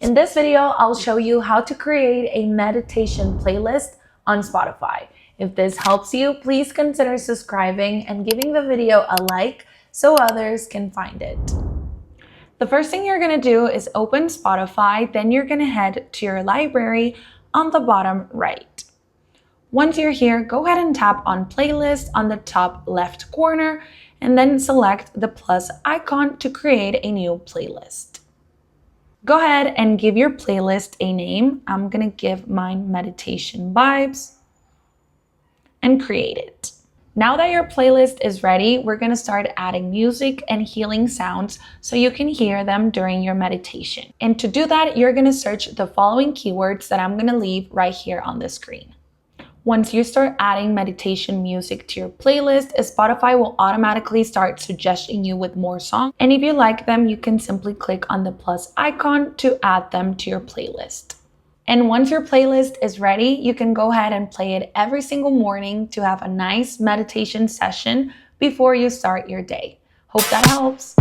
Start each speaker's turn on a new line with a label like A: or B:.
A: In this video, I'll show you how to create a meditation playlist on Spotify. If this helps you, please consider subscribing and giving the video a like so others can find it. The first thing you're going to do is open Spotify, then you're going to head to your library on the bottom right. Once you're here, go ahead and tap on playlist on the top left corner and then select the plus icon to create a new playlist. Go ahead and give your playlist a name. I'm going to give mine Meditation Vibes and create it. Now that your playlist is ready, we're going to start adding music and healing sounds so you can hear them during your meditation. And to do that, you're going to search the following keywords that I'm going to leave right here on the screen. Once you start adding meditation music to your playlist, Spotify will automatically start suggesting you with more songs. And if you like them, you can simply click on the plus icon to add them to your playlist. And once your playlist is ready, you can go ahead and play it every single morning to have a nice meditation session before you start your day. Hope that helps.